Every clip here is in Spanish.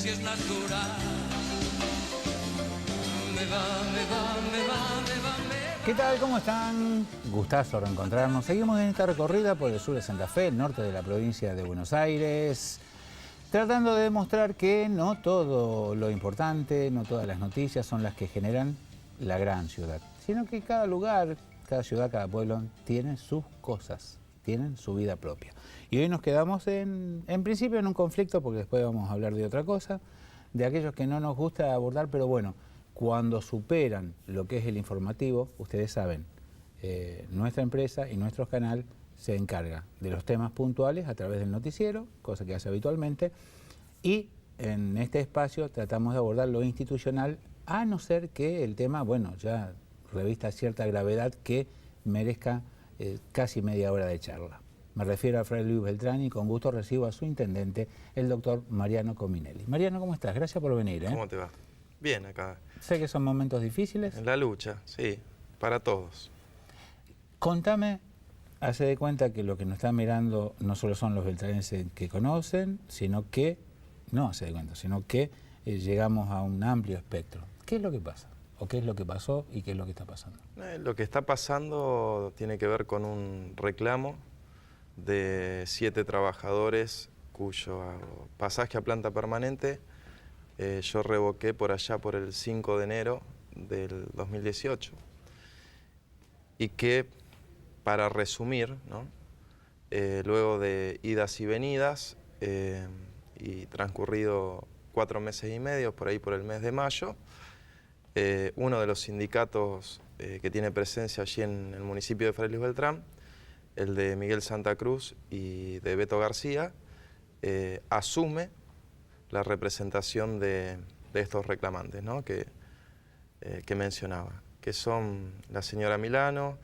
si es natural. Me va, me va, me va, me va, me va. ¿Qué tal? ¿Cómo están? Gustazo reencontrarnos. Seguimos en esta recorrida por el sur de Santa Fe, el norte de la provincia de Buenos Aires, tratando de demostrar que no todo lo importante, no todas las noticias son las que generan la gran ciudad, sino que cada lugar, cada ciudad, cada pueblo tiene sus cosas, tienen su vida propia. Y hoy nos quedamos en principio en un conflicto, porque después vamos a hablar de otra cosa, de aquellos que no nos gusta abordar, pero bueno, cuando superan lo que es el informativo, ustedes saben, nuestra empresa y nuestro canal se encarga de los temas puntuales a través del noticiero, cosa que hace habitualmente, y en este espacio tratamos de abordar lo institucional, a no ser que el tema, bueno, ya revista cierta gravedad que merezca casi media hora de charla. Me refiero a Fray Luis Beltrán y con gusto recibo a su intendente, el doctor Mariano Cominelli. Mariano, ¿cómo estás? Gracias por venir. ¿Cómo te va? Bien, acá. Sé que son momentos difíciles. En la lucha, sí, para todos. Contame, hace de cuenta que lo que nos están mirando no solo son los beltranenses que conocen, sino que, no hace de cuenta, sino que llegamos a un amplio espectro. ¿Qué es lo que pasa? ¿O qué es lo que pasó y qué es lo que está pasando? Lo que está pasando tiene que ver con un reclamo de 7 trabajadores cuyo pasaje a planta permanente yo revoqué por allá por el 5 de enero del 2018. Y que, para resumir, ¿no? Luego de idas y venidas y transcurrido 4 meses y medio, por ahí por el mes de mayo, uno de los sindicatos que tiene presencia allí en el municipio de Fray Luis Beltrán, el de Miguel Santa Cruz y de Beto García, asume la representación de estos reclamantes, ¿no? que mencionaba, que son la señora Milano,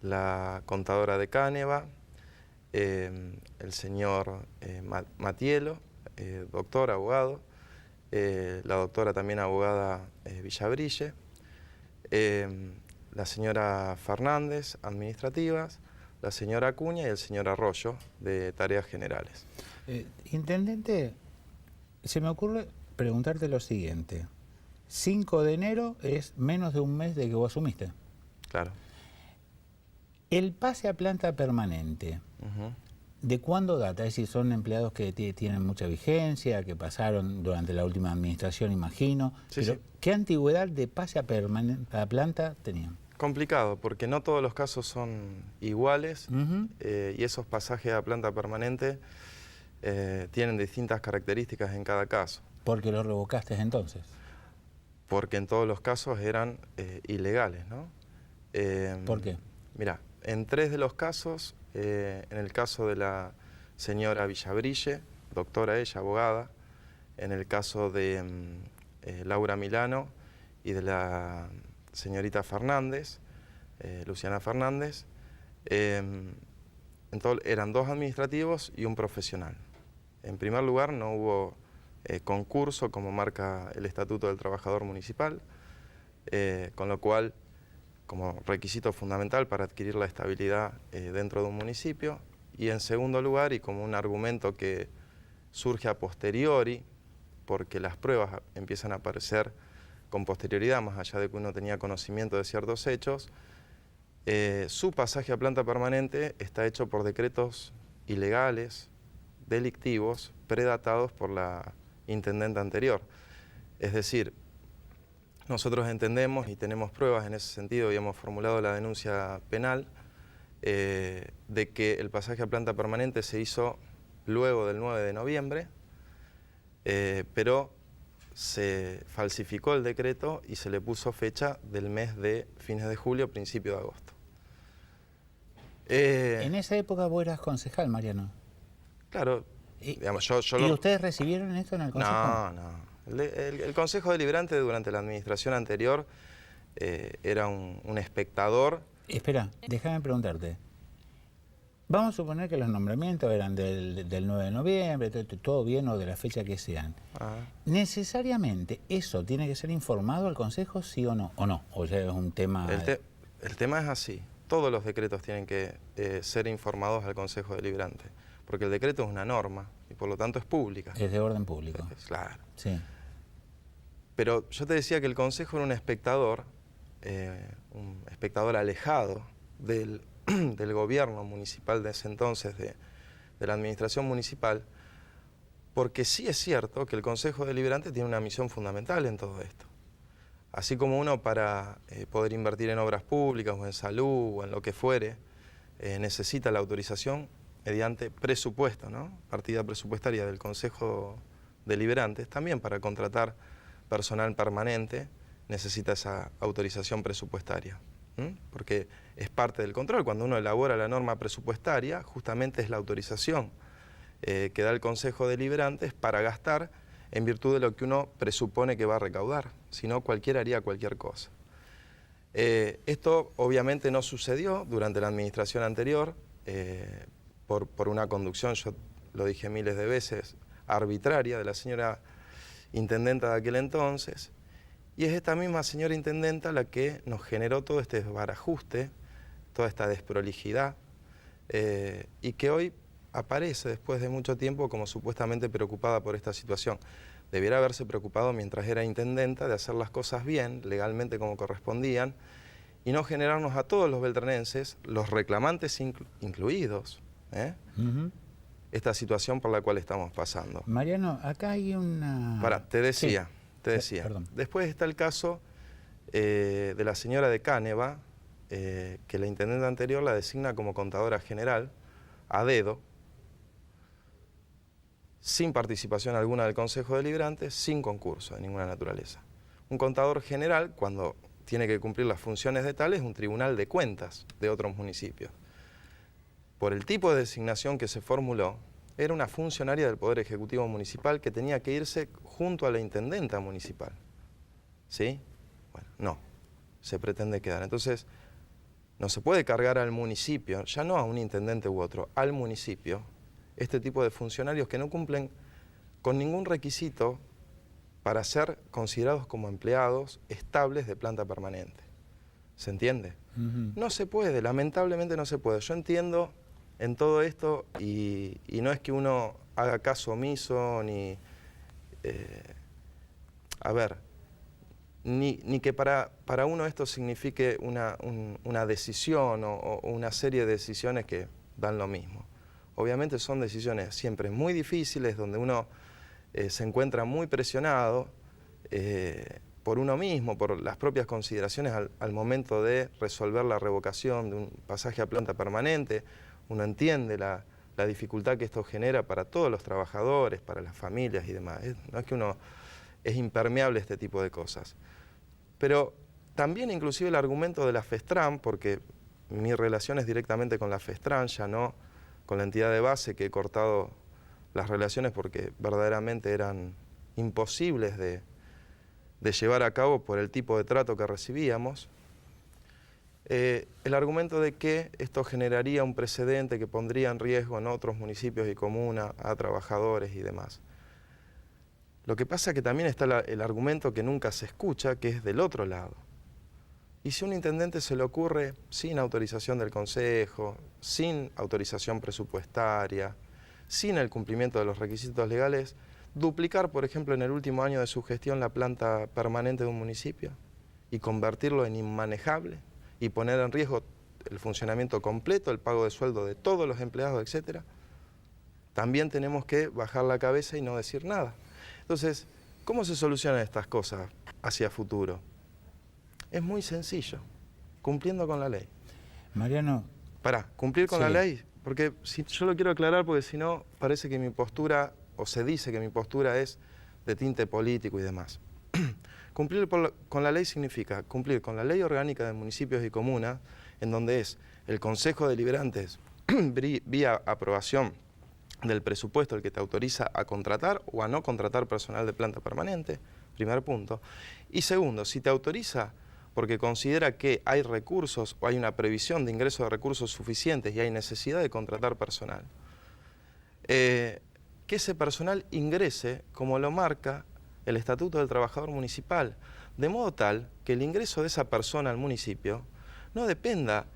la contadora de Cáneva, el señor Matielo, doctor, abogado, la doctora también abogada Villabrille, la señora Fernández, administrativas, la señora Acuña y el señor Arroyo, de tareas generales. Intendente, se me ocurre preguntarte lo siguiente. 5 de enero es menos de un mes de que vos asumiste. Claro. El pase a planta permanente, ¿de cuándo data? Es decir, son empleados que tienen mucha vigencia, que pasaron durante la última administración, imagino. Sí, pero sí. ¿qué antigüedad de pase a planta tenían? Complicado, porque no todos los casos son iguales y esos pasajes a planta permanente tienen distintas características en cada caso. ¿Por qué lo revocaste entonces? Porque en todos los casos eran ilegales, ¿no? ¿Por qué? Mirá, en 3 de los casos, en el caso de la señora Villabrille, doctora ella, abogada, en el caso de Laura Milano y de la señorita Fernández, Luciana Fernández, eran 2 administrativos y un profesional. En primer lugar, no hubo concurso como marca el Estatuto del Trabajador Municipal, con lo cual, como requisito fundamental para adquirir la estabilidad dentro de un municipio, y en segundo lugar, y como un argumento que surge a posteriori, porque las pruebas empiezan a aparecer con posterioridad, más allá de que uno tenía conocimiento de ciertos hechos, su pasaje a planta permanente está hecho por decretos ilegales, delictivos, predatados por la intendente anterior. Es decir, nosotros entendemos y tenemos pruebas en ese sentido y hemos formulado la denuncia penal de que el pasaje a planta permanente se hizo luego del 9 de noviembre, pero se falsificó el decreto y se le puso fecha del mes de fines de julio, principio de agosto. En esa época vos eras concejal, Mariano. Claro, digamos, yo ¿Y ustedes recibieron esto en el consejo? No. El Consejo Deliberante durante la administración anterior era un espectador. Espera, déjame preguntarte. Vamos a suponer que los nombramientos eran del 9 de noviembre, todo bien o de la fecha que sean. ¿Necesariamente eso tiene que ser informado al Consejo, sí o no? ¿O no? ¿O ya es un tema...? El tema es así. Todos los decretos tienen que ser informados al Consejo Deliberante. porque el decreto es una norma y por lo tanto es pública. Es de orden público. Claro. Sí. Pero yo te decía que el Consejo era un espectador alejado del, del gobierno municipal de ese entonces, de la administración municipal, porque sí es cierto que el Consejo Deliberante tiene una misión fundamental en todo esto. Así como uno para poder invertir en obras públicas o en salud o en lo que fuere, necesita la autorización mediante presupuesto, ¿no? Partida presupuestaria del Consejo Deliberante, también para contratar personal permanente necesita esa autorización presupuestaria, porque es parte del control. Cuando uno elabora la norma presupuestaria, justamente es la autorización que da el Consejo Deliberante para gastar en virtud de lo que uno presupone que va a recaudar, si no cualquiera haría cualquier cosa. Esto obviamente no sucedió durante la administración anterior, por una conducción, yo lo dije miles de veces, arbitraria de la señora intendenta de aquel entonces, y es esta misma señora intendenta la que nos generó todo este desbarajuste, toda esta desprolijidad, y que hoy aparece después de mucho tiempo como supuestamente preocupada por esta situación. Debiera haberse preocupado mientras era intendenta de hacer las cosas bien, legalmente como correspondían, y no generarnos a todos los beltranenses, los reclamantes incluidos, esta situación por la cual estamos pasando. Mariano, acá hay una... Pará, te decía, perdón. Después está el caso de la señora de Cáneva, que la intendente anterior la designa como contadora general, a dedo, sin participación alguna del Consejo Deliberante, sin concurso de ninguna naturaleza. Un contador general, cuando tiene que cumplir las funciones de tal, es un tribunal de cuentas de otros municipios. Por el tipo de designación que se formuló, era una funcionaria del Poder Ejecutivo Municipal que tenía que irse junto a la intendenta municipal. ¿Sí? Bueno, no, se pretende quedar. Entonces, no se puede cargar al municipio, ya no a un intendente u otro, al municipio, este tipo de funcionarios que no cumplen con ningún requisito para ser considerados como empleados estables de planta permanente. ¿Se entiende? No se puede, lamentablemente no se puede. Yo entiendo en todo esto, y no es que uno haga caso omiso, ni... a ver, ni que para uno esto signifique una decisión o una serie de decisiones que dan lo mismo. Obviamente son decisiones siempre muy difíciles, donde uno se encuentra muy presionado por uno mismo, por las propias consideraciones al momento de resolver la revocación de un pasaje a planta permanente. Uno entiende la dificultad que esto genera para todos los trabajadores, para las familias y demás. No es que uno es impermeable a este tipo de cosas. Pero también inclusive el argumento de la FESTRAN, porque mi relación es directamente con la FESTRAN, ya no con la entidad de base, que he cortado las relaciones porque verdaderamente eran imposibles de llevar a cabo por el tipo de trato que recibíamos. El argumento de que esto generaría un precedente que pondría en riesgo en otros municipios y comunas a trabajadores y demás. Lo que pasa es que también está el argumento que nunca se escucha, que es del otro lado. Y si a un intendente se le ocurre, sin autorización del Consejo, sin autorización presupuestaria, sin el cumplimiento de los requisitos legales, duplicar, por ejemplo, en el último año de su gestión la planta permanente de un municipio y convertirlo en inmanejable y poner en riesgo el funcionamiento completo, el pago de sueldo de todos los empleados, etc., también tenemos que bajar la cabeza y no decir nada. Entonces, ¿cómo se solucionan estas cosas hacia futuro? Es muy sencillo, cumpliendo con la ley. Mariano... Cumplir con la ley, porque yo lo quiero aclarar porque si no parece que mi postura, o se dice que mi postura es de tinte político y demás. Cumplir con la ley significa cumplir con la ley orgánica de municipios y comunas, en donde es el Consejo Deliberante vía aprobación del presupuesto el que te autoriza a contratar o a no contratar personal de planta permanente, primer punto. Y segundo, si te autoriza porque considera que hay recursos o hay una previsión de ingreso de recursos suficientes y hay necesidad de contratar personal, que ese personal ingrese como lo marca el Estatuto del Trabajador Municipal, de modo tal que el ingreso de esa persona al municipio no dependa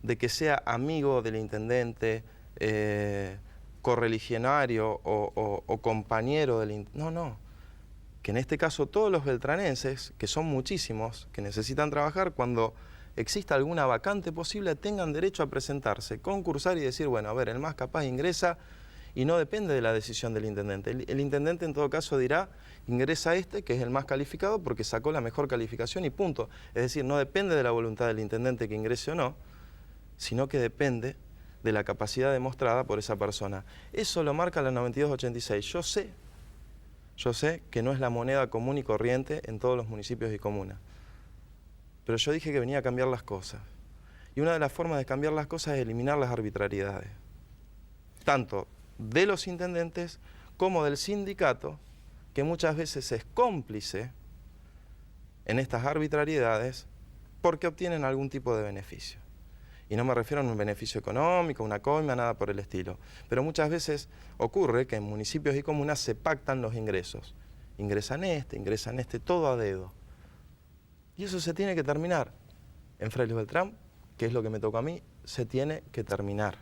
de que sea amigo del intendente, correligionario o compañero del... No. Que en este caso todos los beltranenses, que son muchísimos, que necesitan trabajar, cuando exista alguna vacante posible, tengan derecho a presentarse, concursar y decir, bueno, a ver, el más capaz ingresa y no depende de la decisión del intendente. El intendente en todo caso dirá, ingresa este, que es el más calificado, porque sacó la mejor calificación y punto. Es decir, no depende de la voluntad del intendente que ingrese o no, sino que depende de la capacidad demostrada por esa persona. Eso lo marca la 9286. Yo sé que no es la moneda común y corriente en todos los municipios y comunas, pero yo dije que venía a cambiar las cosas. Y una de las formas de cambiar las cosas es eliminar las arbitrariedades, tanto de los intendentes como del sindicato, que muchas veces es cómplice en estas arbitrariedades porque obtienen algún tipo de beneficio. Y no me refiero a un beneficio económico, una coima, nada por el estilo. Pero muchas veces ocurre que en municipios y comunas se pactan los ingresos. Ingresan este, todo a dedo. Y eso se tiene que terminar. En Frailes Beltrán, que es lo que me tocó a mí, se tiene que terminar.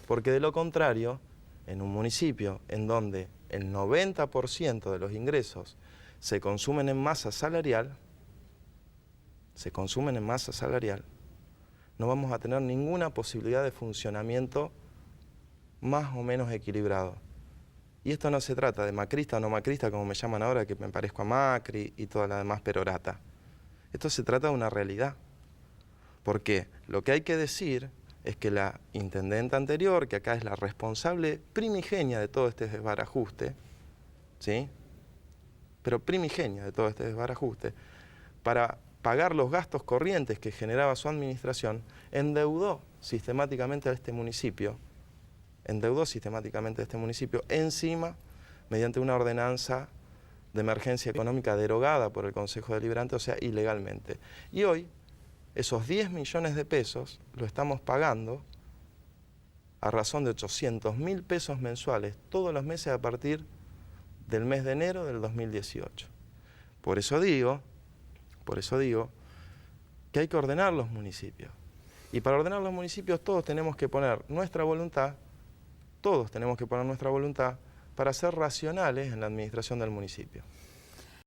Porque de lo contrario, en un municipio en donde el 90% de los ingresos se consumen en masa salarial, no vamos a tener ninguna posibilidad de funcionamiento más o menos equilibrado. Y esto no se trata de macrista o no macrista, como me llaman ahora, que me parezco a Macri y toda la demás perorata. Esto se trata de una realidad. Porque lo que hay que decir es que la intendenta anterior, que acá es la responsable primigenia de todo este desbarajuste, ¿sí? Pero primigenia de todo este desbarajuste, para pagar los gastos corrientes que generaba su administración, endeudó sistemáticamente a este municipio, encima, mediante una ordenanza de emergencia económica derogada por el Consejo Deliberante, o sea, ilegalmente. Y hoy, esos 10 millones de pesos lo estamos pagando a razón de 800.000 pesos mensuales todos los meses a partir del mes de enero del 2018. Por eso digo que hay que ordenar los municipios. Y para ordenar los municipios todos tenemos que poner nuestra voluntad para ser racionales en la administración del municipio.